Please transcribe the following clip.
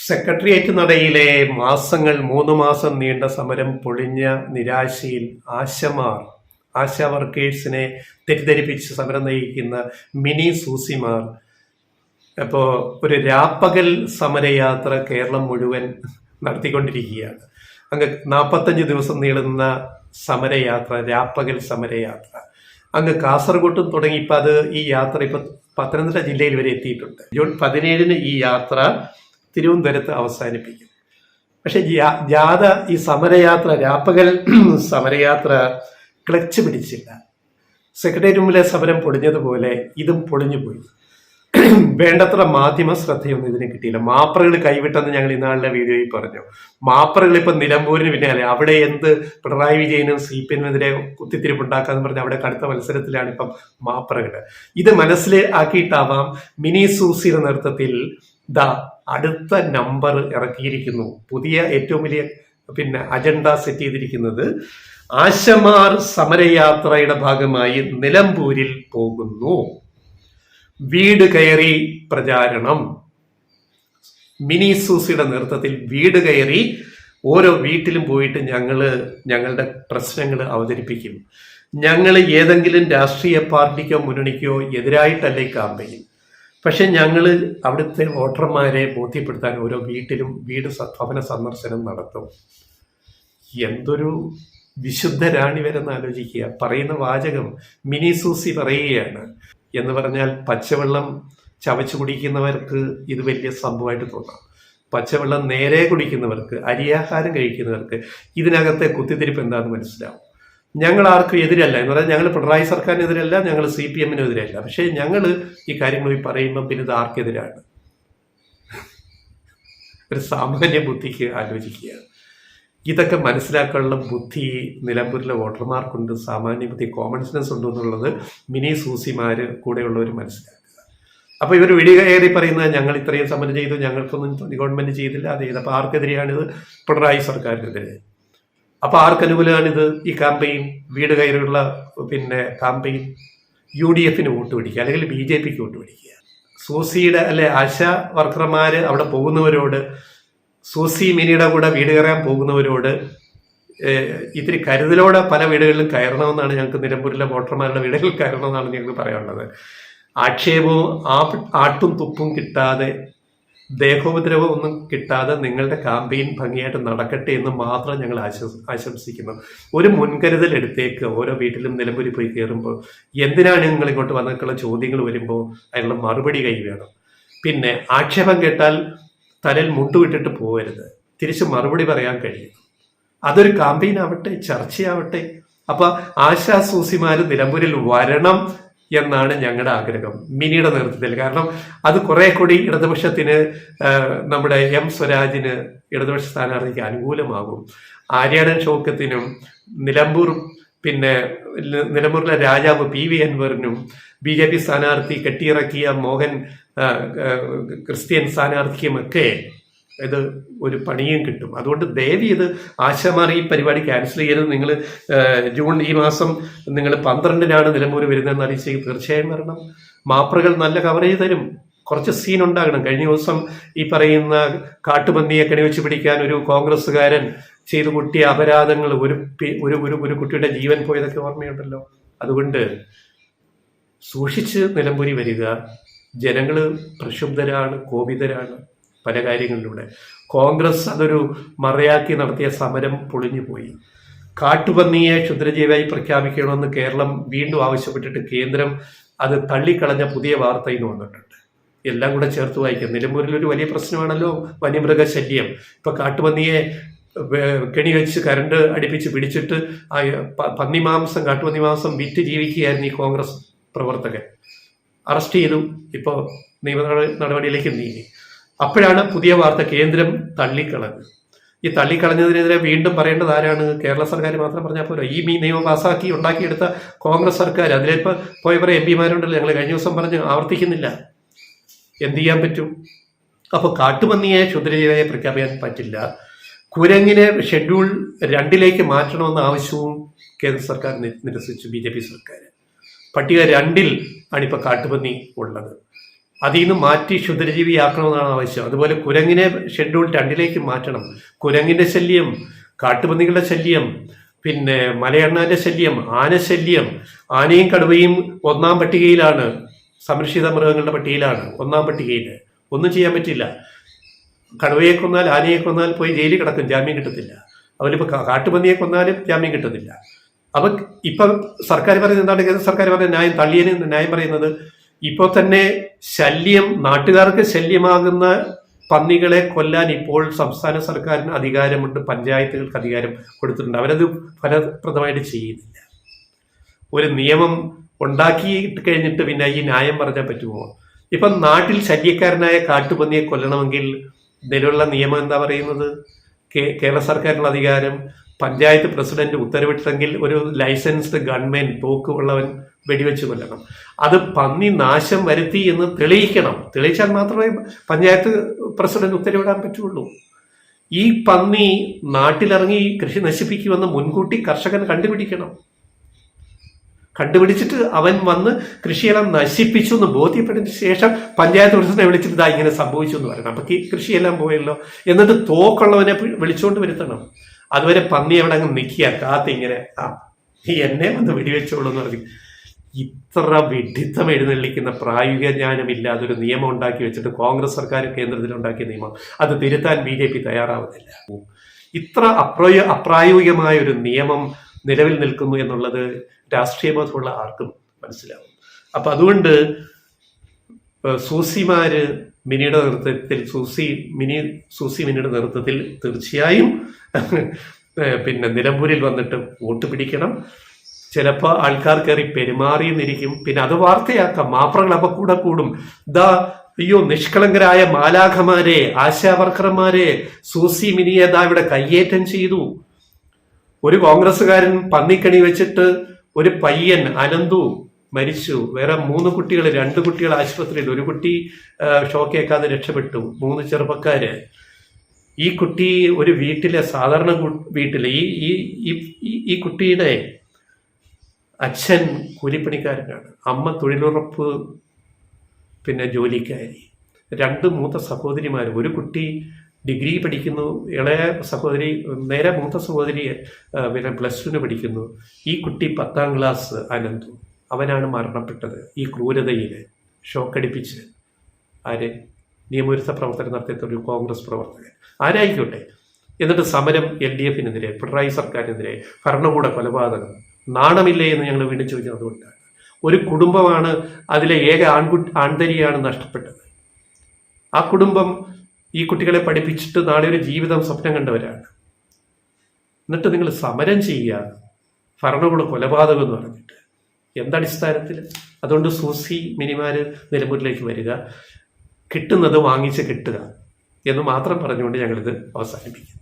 Secretariat നടയിലെ മൂന്ന് മാസം നീണ്ട സമരം പൊളിഞ്ഞ നിരാശയിൽ ആശാ വർക്കേഴ്സിനെ തെറ്റിദ്ധരിപ്പിച്ച് സമരം നയിക്കുന്ന മിനി സൂസിമാർ ഇപ്പോൾ ഒരു രാപ്പകൽ സമരയാത്ര കേരളം മുഴുവൻ നടത്തിക്കൊണ്ടിരിക്കുകയാണ്. അങ്ങ് 45 ദിവസം നീളുന്ന സമരയാത്ര, രാപ്പകൽ സമരയാത്ര അങ്ങ് കാസർഗോട്ടും തുടങ്ങി. ഇപ്പം ഈ യാത്ര ഇപ്പം പത്തനംതിട്ട ജില്ലയിൽ വരെ എത്തിയിട്ടുണ്ട്. ജൂൺ 17 ഈ യാത്ര തിരുവനന്തപുരത്ത് അവസാനിപ്പിക്കും. പക്ഷെ ജാഥ ഈ സമരയാത്ര, രാപ്പകൽ സമരയാത്ര ക്ലച്ച് പിടിച്ചില്ല. സെക്രട്ടേറിയറ്റ് മുമ്പിലെ സമരം പൊളിഞ്ഞതുപോലെ ഇതും പൊളിഞ്ഞുപോയി. വേണ്ടത്ര മാധ്യമ ശ്രദ്ധയൊന്നും ഇതിന് കിട്ടിയില്ല. മാപ്പറകൾ കൈവിട്ടെന്ന് ഞങ്ങൾ ഇന്നാളിലെ വീഡിയോയിൽ പറഞ്ഞു. മാപ്പറകൾ ഇപ്പം നിലമ്പൂരിന് പിന്നാലെ, അവിടെ എന്ത് പിണറായി വിജയനും CPM-നെതിരെ കുത്തിത്തിരിപ്പുണ്ടാക്കാന്ന് പറഞ്ഞ് അവിടെ കടുത്ത മത്സരത്തിലാണ് ഇപ്പം മാപ്പറകൾ. ഇത് മനസ്സിലാക്കിയിട്ടാവാം മിനി സൂസിയുടെ നേതൃത്വത്തിൽ അടുത്ത നമ്പർ ഇറക്കിയിരിക്കുന്നു. പുതിയ ഏറ്റവും വലിയ അജണ്ട സെറ്റ് ചെയ്തിരിക്കുന്നത് ആശമാർ സമരയാത്രയുടെ ഭാഗമായി നിലമ്പൂരിൽ പോകുന്നു. വീട് കയറി പ്രചാരണം. മിനി സൂസിയുടെ നേതൃത്വത്തിൽ വീട് കയറി ഓരോ വീട്ടിലും പോയിട്ട് ഞങ്ങളുടെ പ്രശ്നങ്ങൾ അവതരിപ്പിക്കും. ഞങ്ങൾ ഏതെങ്കിലും രാഷ്ട്രീയ പാർട്ടിക്കോ മുന്നണിക്കോ എതിരായിട്ടല്ല ഈ ക്യാമ്പയിൻ. പക്ഷെ ഞങ്ങൾ അവിടുത്തെ വോട്ടർമാരെ ബോധ്യപ്പെടുത്താൻ ഓരോ വീട്ടിലും ഭവന സന്ദർശനം നടത്തും. എന്തൊരു വിശുദ്ധരാണി വരെന്ന് ആലോചിക്കുക. പറയുന്ന വാചകം മിനി സൂസി പറയുകയാണ് എന്ന് പറഞ്ഞാൽ പച്ചവെള്ളം ചവച്ചു കുടിക്കുന്നവർക്ക് ഇത് വലിയ സംഭവമായിട്ട് തോന്നാം. പച്ചവെള്ളം നേരെ കുടിക്കുന്നവർക്ക്, അരിയാഹാരം കഴിക്കുന്നവർക്ക് ഇതിനകത്തെ കുത്തിത്തിരിപ്പ് എന്താണെന്ന് മനസ്സിലാവും. ഞങ്ങൾ ആർക്കും എതിരല്ല എന്ന് പറഞ്ഞാൽ ഞങ്ങൾ പിണറായി സർക്കാരിനെതിരല്ല, ഞങ്ങൾ CPM-നെതിരല്ല. പക്ഷേ ഞങ്ങൾ ഈ കാര്യങ്ങൾ പറയുമ്പം പിന്നെ ഇത് ആർക്കെതിരാണ്? ഒരു സാമാന്യ ബുദ്ധിക്ക് ആലോചിക്കുക. ഇതൊക്കെ മനസ്സിലാക്കാനുള്ള ബുദ്ധി നിലമ്പൂരിലെ വോട്ടർമാർക്കുണ്ട്, സാമാന്യ ബുദ്ധി, കോമൺ സെൻസ് ഉണ്ട് എന്നുള്ളത് മിനി സൂസിമാര് കൂടെയുള്ളവർ മനസ്സിലാക്കുക. അപ്പൊ ഇവർ വെടി കയറി പറയുന്നത് ഞങ്ങൾ ഇത്രയും സമരം ചെയ്തു, ഞങ്ങൾക്കൊന്നും ഗവൺമെന്റ് ചെയ്തില്ല, അത് ചെയ്ത്. അപ്പൊ ആർക്കെതിരെയാണിത്? പിണറായി സർക്കാരിനെതിരെ. അപ്പൊ ആർക്കനുകൂലമാണിത് ഈ ക്യാമ്പയിൻ? വീട് കയറിയുള്ള ക്യാമ്പയിൻ UDF-ന് വോട്ട് പിടിക്കുക, അല്ലെങ്കിൽ BJP-ക്ക് വോട്ട് പിടിക്കുക. സൂസിയുടെ ആശാ വർക്കർമാര് അവിടെ പോകുന്നവരോട്, സൂസി മിനിയുടെ കൂടെ വീട് കയറാൻ പോകുന്നവരോട് ഇത്തിരി കരുതലോടെ പല വീടുകളിലും കയറണമെന്നാണ് ഞങ്ങൾക്ക്, നിലമ്പൂരിലെ വോട്ടർമാരുടെ വീടുകളിൽ കയറണമെന്നാണ് ഞങ്ങൾക്ക് പറയാനുള്ളത്. ആക്ഷേപവും ആട്ടും തുപ്പും കിട്ടാതെ, ദേഹോപദ്രവം ഒന്നും കിട്ടാതെ നിങ്ങളുടെ ക്യാമ്പയിൻ ഭംഗിയായിട്ട് നടക്കട്ടെ എന്ന് മാത്രം ഞങ്ങൾ ആശംസിക്കുന്നു. ഒരു മുൻകരുതൽ എടുത്തേക്ക്. ഓരോ വീട്ടിലും നിലമ്പൂരിൽ പോയി കയറുമ്പോൾ എന്തിനാണ് നിങ്ങൾ ഇങ്ങോട്ട് വന്നിട്ടുള്ള ചോദ്യങ്ങൾ വരുമ്പോൾ അതിനുള്ള മറുപടി കൈ വേണം. പിന്നെ ആക്ഷേപം കേട്ടാൽ തലയിൽ മുട്ടുവിട്ടിട്ട് പോകരുത്, തിരിച്ച് മറുപടി പറയാൻ കഴിയും. അതൊരു ക്യാമ്പയിൻ ആവട്ടെ, ചർച്ചയാവട്ടെ. അപ്പൊ ആശാ സൂസിമാര് നിലമ്പൂരിൽ വരണം എന്നാണ് ഞങ്ങളുടെ ആഗ്രഹം, മിനിയുടെ നേതൃത്വത്തിൽ. കാരണം അത് കുറെ കൂടി ഇടതുപക്ഷത്തിന്, നമ്മുടെ M സ്വരാജിന്, ഇടതുപക്ഷ സ്ഥാനാർത്ഥിക്ക് അനുകൂലമാകും. ആര്യാടൻ ഷൗക്കത്തിനും നിലമ്പൂരിലെ രാജാവ് PV അൻവറിനും BJP സ്ഥാനാർത്ഥി കെട്ടിയിറക്കിയ മോഹൻ ക്രിസ്ത്യൻ സ്ഥാനാർത്ഥിക്കുമൊക്കെ ഇത് ഒരു പണിയും കിട്ടും. അതുകൊണ്ട് ദയവ് ഇത് ആശമാർ ഈ പരിപാടി ക്യാൻസൽ ചെയ്യരുത്. നിങ്ങൾ ഈ മാസം നിങ്ങൾ 12-നാണ് നിലമ്പൂർ വരുന്നതെന്ന് അറിയിച്ചെങ്കിൽ തീർച്ചയായും വരണം. മാപ്രകൾ നല്ല കവറേജ് തരും. കുറച്ച് സീൻ ഉണ്ടാകണം. കഴിഞ്ഞ ദിവസം ഈ പറയുന്ന കാട്ടുപന്നിയെ കണിവെച്ച് പിടിക്കാൻ ഒരു കോൺഗ്രസ്സുകാരൻ ചെയ്തു കൂട്ടിയ അപരാധങ്ങൾ, ഒരു കുട്ടിയുടെ ജീവൻ പോയതൊക്കെ ഓർമ്മയുണ്ടല്ലോ. അതുകൊണ്ട് സൂക്ഷിച്ച് നിലമ്പൂരി വരിക. ജനങ്ങൾ പ്രക്ഷുബ്ധരാണ്, കോപിതരാണ് പല കാര്യങ്ങളിലൂടെ. കോൺഗ്രസ് അതൊരു മറയാക്കി നടത്തിയ സമരം പൊളിഞ്ഞുപോയി. കാട്ടുപന്നിയെ ക്ഷുദ്രജീവിയായി പ്രഖ്യാപിക്കണമെന്ന് കേരളം വീണ്ടും ആവശ്യപ്പെട്ടിട്ട് കേന്ദ്രം അത് തള്ളിക്കളഞ്ഞ പുതിയ വാർത്ത ഇന്ന് വന്നിട്ടുണ്ട്. എല്ലാം കൂടെ ചേർത്ത് വായിക്കാം. നിലമ്പൂരിലൊരു വലിയ പ്രശ്നമാണല്ലോ വന്യമൃഗശല്യം. ഇപ്പൊ കാട്ടുപന്നിയെ കെണി വെച്ച് കരണ്ട് അടുപ്പിച്ച് പിടിച്ചിട്ട് കാട്ടുപന്നി മാംസം വിറ്റ് ജീവിക്കുകയായിരുന്നു ഈ കോൺഗ്രസ് പ്രവർത്തകൻ. അറസ്റ്റ് ചെയ്തു, ഇപ്പോൾ നിയമ നടപടിയിലേക്ക് നീങ്ങി. അപ്പോഴാണ് പുതിയ വാർത്ത കേന്ദ്രം തള്ളിക്കളഞ്ഞത്. ഈ തള്ളിക്കളഞ്ഞതിനെതിരെ വീണ്ടും പറയേണ്ടത് ആരാണ്? കേരള സർക്കാർ മാത്രം പറഞ്ഞാൽ പോരാ. ഈ നിയമം പാസ്സാക്കി ഉണ്ടാക്കിയെടുത്ത കോൺഗ്രസ് സർക്കാർ. അതിലിപ്പോൾ പോയ കുറേ MP-മാരുണ്ടല്ലോ, ഞങ്ങൾ കഴിഞ്ഞ ദിവസം പറഞ്ഞ് ആവർത്തിക്കുന്നില്ല. എന്ത് ചെയ്യാൻ പറ്റും? അപ്പോൾ കാട്ടുപന്നിയെ ക്ഷുദ്രജീവിയായി പ്രഖ്യാപിക്കാൻ പറ്റില്ല. കുരങ്ങിനെ ഷെഡ്യൂൾ 2-ലേക്ക് മാറ്റണമെന്ന ആവശ്യവും കേന്ദ്ര സർക്കാർ നിരസിച്ചു. BJP സർക്കാർ പട്ടിക 2-ൽ ആണിപ്പോൾ കാട്ടുപന്നി ഉള്ളത്. അതിൽ നിന്ന് മാറ്റി ക്ഷുദ്രജീവിയാക്കണമെന്നാണ് ആവശ്യം. അതുപോലെ കുരങ്ങിനെ ഷെഡ്യൂൾ 2 മാറ്റണം. കുരങ്ങിന്റെ ശല്യം, കാട്ടുപന്നികളുടെ ശല്യം, പിന്നെ മലയണ്ണാന്റെ ശല്യം, ആനശല്യം. ആനയും കടുവയും 1-ാം പട്ടികയിലാണ്, സംരക്ഷിത മൃഗങ്ങളുടെ പട്ടികയിലാണ്, 1-ാം പട്ടികയിൽ. ഒന്നും ചെയ്യാൻ പറ്റില്ല. കടുവയെ കൊന്നാൽ, ആനയെ കൊന്നാൽ പോയി ജയിലിൽ കിടക്കും, ജാമ്യം കിട്ടത്തില്ല. അവരിപ്പോൾ കാട്ടുപന്നിയെ കൊന്നാലും ജാമ്യം കിട്ടത്തില്ല. അപ്പൊ ഇപ്പം സർക്കാർ പറയുന്നത് എന്താണ്? സർക്കാർ പറയുന്ന ന്യായം, തള്ളിയതിന് ന്യായം പറയുന്നത്, ഇപ്പോൾ തന്നെ ശല്യം, നാട്ടുകാർക്ക് ശല്യമാകുന്ന പന്നികളെ കൊല്ലാൻ ഇപ്പോൾ സംസ്ഥാന സർക്കാരിന് അധികാരമുണ്ട്, പഞ്ചായത്തുകൾക്ക് അധികാരം കൊടുത്തിട്ടുണ്ട്. അവരത് ഫലപ്രദമായിട്ട് ചെയ്യുന്നില്ല. ഒരു നിയമം ഉണ്ടാക്കിയിട്ട് കഴിഞ്ഞിട്ട് പിന്നെ ഈ ന്യായം പറഞ്ഞാൽ പറ്റുമോ? ഇപ്പം നാട്ടിൽ ശല്യക്കാരനായ കാട്ടുപന്നിയെ കൊല്ലണമെങ്കിൽ നിലവിലുള്ള നിയമം എന്താ പറയുന്നത്? കേരള സർക്കാരിനുള്ള അധികാരം, പഞ്ചായത്ത് പ്രസിഡന്റ് ഉത്തരവിട്ടെങ്കിൽ ഒരു ലൈസൻസ്ഡ് ഗൺമാൻ, തോക്കുള്ളവൻ വെടിവെച്ച് കൊല്ലണം. അത് പന്നി നാശം വരുത്തി എന്ന് തെളിയിക്കണം. തെളിയിച്ചാൽ മാത്രമേ പഞ്ചായത്ത് പ്രസിഡന്റ് ഉത്തരവിടാൻ പറ്റുള്ളൂ. ഈ പന്നി നാട്ടിലിറങ്ങി കൃഷി നശിപ്പിക്കുമെന്ന് മുൻകൂട്ടി കർഷകൻ കണ്ടുപിടിക്കണം. കണ്ടുപിടിച്ചിട്ട് അവൻ വന്ന് കൃഷിയെല്ലാം നശിപ്പിച്ചു എന്ന് ബോധ്യപ്പെട്ടതിന് ശേഷം പഞ്ചായത്ത് പ്രസിഡന്റിനെ വിളിച്ചിട്ട് ഇതാ ഇങ്ങനെ സംഭവിച്ചു എന്ന് പറയണം. അപ്പൊ കൃഷിയെല്ലാം പോയല്ലോ. എന്നിട്ട് തോക്കുള്ളവനെ വിളിച്ചുകൊണ്ട് വരുത്തണം. അതുവരെ പന്നി അവിടെ അങ്ങ് നിൽക്കുക, കാത്തിങ്ങനെ എന്നെ വന്ന് വെടിവെച്ചോളൂ എന്ന് പറഞ്ഞു. ഇത്ര വിഡിത്തം എഴുന്നള്ളിക്കുന്ന പ്രായോഗിക ജ്ഞാനമില്ലാതെ ഒരു നിയമം ഉണ്ടാക്കി വെച്ചിട്ട് കോൺഗ്രസ് സർക്കാർ കേന്ദ്രത്തിൽ ഉണ്ടാക്കിയ നിയമം അത് തിരുത്താൻ BJP തയ്യാറാവുന്നില്ല. ഇത്ര അപ്രായോഗികമായ ഒരു നിയമം നിലവിൽ നിൽക്കുന്നു എന്നുള്ളത് രാഷ്ട്രീയ ബോധമുള്ള ആർക്കും മനസ്സിലാവും. അപ്പൊ അതുകൊണ്ട് സൂസിമാര് മിനിയുടെ നേതൃത്വത്തിൽ, സൂസി മിനിയുടെ നേതൃത്വത്തിൽ തീർച്ചയായും പിന്നെ നിലമ്പൂരിൽ വന്നിട്ട് വോട്ട് പിടിക്കണം. ചിലപ്പോൾ ആൾക്കാർ കയറി പെരുമാറിയെന്നിരിക്കും. പിന്നെ അത് വാർത്തയാക്കാം, മാപ്രകൾ അപ്പൊ കൂടെ കൂടും. അയ്യോ നിഷ്കളങ്കരായ മാലാഖമാരെ, ആശാവർക്കർമാരെ സൂസി മിനിയെ ഇവിടെ കയ്യേറ്റം ചെയ്തു. ഒരു കോൺഗ്രസ്സുകാരൻ പന്നിക്കണി വെച്ചിട്ട് ഒരു പയ്യൻ അനന്തു മരിച്ചു. വേറെ 3 കുട്ടികൾ, 2 കുട്ടികൾ ആശുപത്രിയിൽ, ഒരു കുട്ടി ഷോക്കേക്കാതെ രക്ഷപ്പെട്ടു. 3 ചെറുപ്പക്കാര്. ഈ കുട്ടി ഒരു വീട്ടിലെ സാധാരണ വീട്ടിലെ ഈ കുട്ടിയുടെ അച്ഛൻ കൂലിപ്പണിക്കാരനാണ്, അമ്മ തൊഴിലുറപ്പ് പിന്നെ ജോലിക്കാരി, 2 മൂത്ത സഹോദരിമാർ. ഒരു കുട്ടി ഡിഗ്രി പഠിക്കുന്നു, ഇളയ സഹോദരി, നേരെ മൂത്ത സഹോദരി പിന്നെ +2 പഠിക്കുന്നു. ഈ കുട്ടി 10ാം ക്ലാസ് അനന്തു. അവനാണ് മരണപ്പെട്ടത് ഈ ക്രൂരതയിൽ, ഷോക്കടിപ്പിച്ച്. ആര്? നിയമവിരുദ്ധ പ്രവർത്തനം നടത്തിയ ഒരു കോൺഗ്രസ് പ്രവർത്തകൻ, ആരായിക്കോട്ടെ. എന്നിട്ട് സമരം LDFനെതിരെ, പിണറായി സർക്കാരിനെതിരെ, ഭരണകൂട കൊലപാതകം. നാണമില്ലേ എന്ന് ഞങ്ങൾ വീണ്ടും ചോദിക്കുന്നത് അതുകൊണ്ടാണ്. ഒരു കുടുംബമാണ്, അതിലെ ഏക ആൺതരിയാണ് നഷ്ടപ്പെട്ടത്. ആ കുടുംബം ഈ കുട്ടികളെ പഠിപ്പിച്ചിട്ട് നാളെ ഒരു ജീവിതം സ്വപ്നം കണ്ടവരാണ്. എന്നിട്ട് നിങ്ങൾ സമരം ചെയ്യുക ഭരണകൂട കൊലപാതകം എന്ന് പറഞ്ഞിട്ട്. എന്തടിസ്ഥാനത്തിൽ? അതുകൊണ്ട് സൂസി മിനിമാര് നിലമ്പൂരിലേക്ക് വരിക, കിട്ടുന്നത് വാങ്ങിച്ച് കിട്ടുക എന്ന് മാത്രം പറഞ്ഞുകൊണ്ട് ഞങ്ങളിത് അവസാനിപ്പിക്കും.